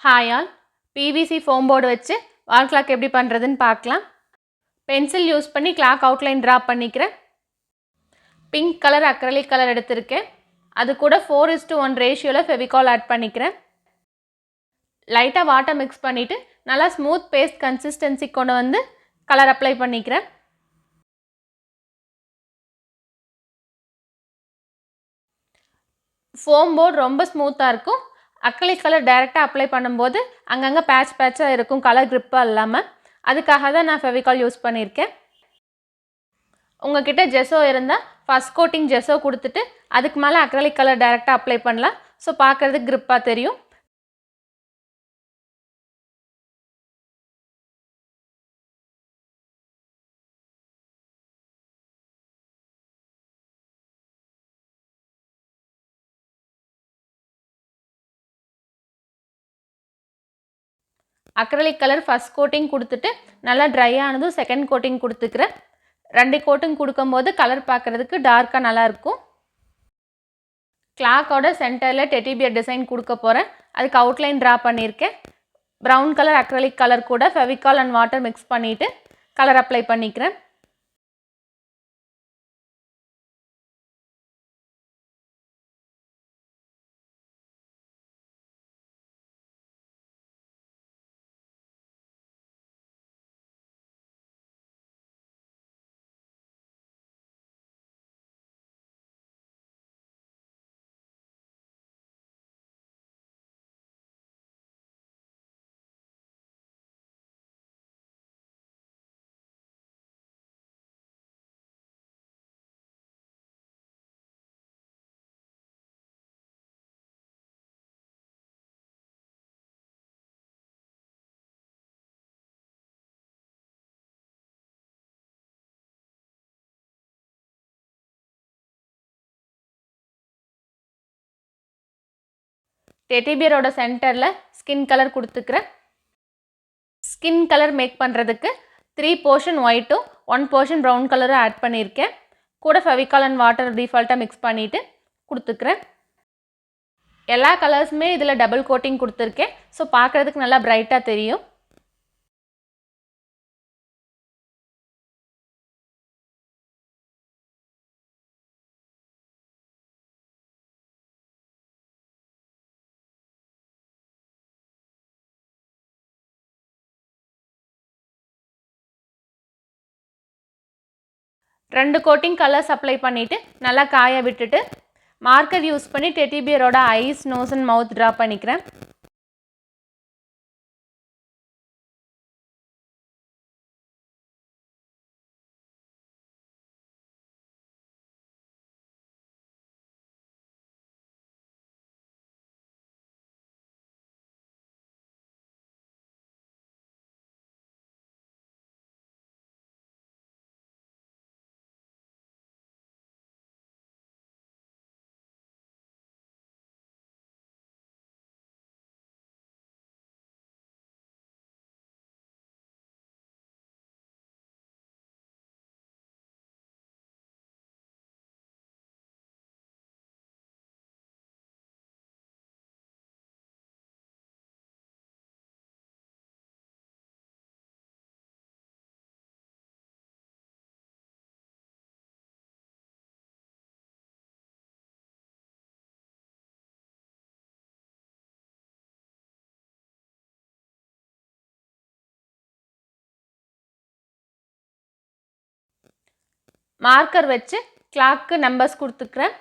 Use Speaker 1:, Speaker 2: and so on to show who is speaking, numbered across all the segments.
Speaker 1: Hi all, PVC foam board வச்சு wall clock எப்படி பண்றதுன்னு பார்க்கலாம். பென்சில் யூஸ் பண்ணி clock outline draw பண்ணிக்கிறேன். பிங்க் கலர் அக்ரிலிக் கலர் எடுத்திருக்கேன். அது கூட 4:1 ரேஷியோல ஃபெவிகால் ஆட் பண்ணிக்கிறேன். லைட்டா வாட்டர் மிக்ஸ் பண்ணிட்டு நல்லா ஸ்மூத் பேஸ்ட் கன்சிஸ்டன்சி கொண்டு வந்து கலர் அப்ளை பண்ணிக்கிறேன். ஃபோம் போர்டு ரொம்ப ஸ்மூத்தா இருக்கும். அக்ரிலிக் கலர் டைரக்டா அப்ளை பண்ணும்போது அங்கங்க பேட்சா இருக்கும் கலர் கிரிப்பா இல்லாம. அதுக்காக தான் நான் ஃபெவிகால் யூஸ் பண்ணியிருக்கேன். உங்ககிட்ட ஜெஸோ இருந்தால் ஃபர்ஸ்ட் கோட்டிங் ஜெஸோ கொடுத்துட்டு அதுக்கு மேலே அக்ரிலிக் கலர் டைரெக்டாக அப்ளை பண்ணலாம். ஸோ பார்க்குறதுக்கு கிரிப்பாக தெரியும். அக்ரிலிக் கலர் ஃபர்ஸ்ட் கோட்டிங் கொடுத்துட்டு நல்லா ட்ரை ஆனதும் செகண்ட் கோட்டிங் கொடுத்துக்கிறேன். 2 கோட்டிங் கொடுக்கும்போது கலர் பார்க்குறதுக்கு டார்க்காக நல்லாயிருக்கும். கிளாக்கோட சென்டரில் டெடி பியர் டிசைன் கொடுக்க போகிறேன். அதுக்கு அவுட்லைன் ட்ரா பண்ணியிருக்கேன். ப்ரௌன் கலர் அக்ரிலிக் கலர் கூட ஃபெவிகால் அண்ட் வாட்டர் மிக்ஸ் பண்ணிவிட்டு கலர் அப்ளை பண்ணிக்கிறேன். டெடி பியரோட சென்டரில் ஸ்கின் கலர் கொடுத்துக்கிறேன். ஸ்கின் கலர் மேக் பண்ணுறதுக்கு 3 போர்ஷன் ஒயிட்டும் 1 போர்ஷன் ப்ரௌன் கலரும் ஆட் பண்ணியிருக்கேன். கூட ஃபெவிகால் அண்ட் வாட்டர் டிஃபால்ட்டாக மிக்ஸ் பண்ணிவிட்டு கொடுத்துக்கிறேன். எல்லா கலர்ஸுமே இதில் டபுள் கோட்டிங் கொடுத்துருக்கேன். ஸோ பார்க்குறதுக்கு நல்லா பிரைட்டாக தெரியும். ரெண்டு கோட்டிங் கலர்ஸ் அப்ளை பண்ணிவிட்டு நல்லா காய விட்டுட்டு மார்க்கர் யூஸ் பண்ணி டெடி பியரோட eyes, nose and mouth draw பண்ணிக்கிறேன். மார்க்கர் வச்சு கிளாக்கு நம்பர்ஸ் கொடுத்துக்கிறேன்.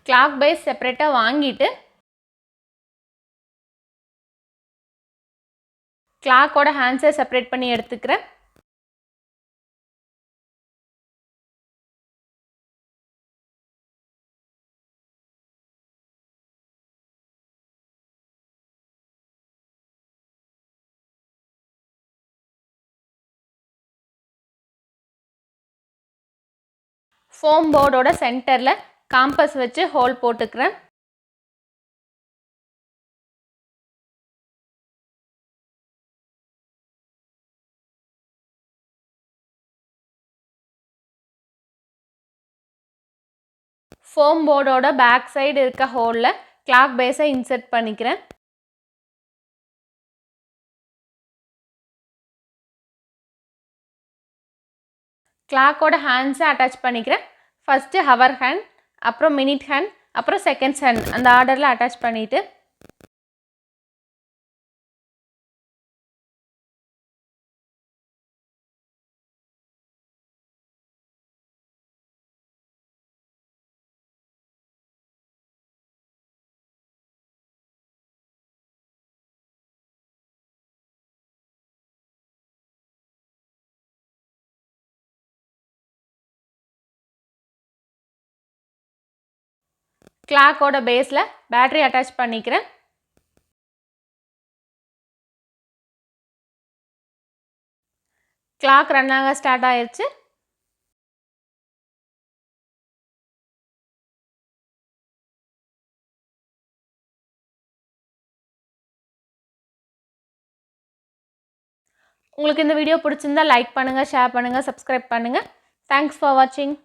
Speaker 1: கிளாக் பேஸ் செப்பரேட்டாக வாங்கிட்டு கிளாக்கோட ஹேண்ட்ஸை செப்பரேட் பண்ணி எடுத்துக்கிறேன். ஃபோம் போர்டோட சென்டரில் காம்பஸ் வச்சு ஹோல் போட்டுக்கிறேன். ஃபோம் போர்டோட பேக் சைடு இருக்க ஹோலில் கிளாக் பேஸை இன்சர்ட் பண்ணிக்கிறேன். கிளாக்கோட ஹேண்ட்ஸை அட்டாச் பண்ணிக்கிறேன். ஃபஸ்ட்டு ஹவர் ஹேண்ட், அப்புறம் மினிட் ஹேண்ட், அப்புறம் செகண்ட்ஸ் ஹேண்ட், அந்த ஆர்டரில் அட்டாச் பண்ணிவிட்டு கிளாக்கோட பேஸில் பேட்டரி அட்டாச் பண்ணிக்கிறேன். கிளாக் ரன் ஆக ஸ்டார்ட் ஆயிடுச்சு. உங்களுக்கு இந்த வீடியோ பிடிச்சிருந்தா லைக் பண்ணுங்கள், ஷேர் பண்ணுங்கள், சப்ஸ்கிரைப் பண்ணுங்கள். தேங்க்ஸ் ஃபார் வாட்சிங்.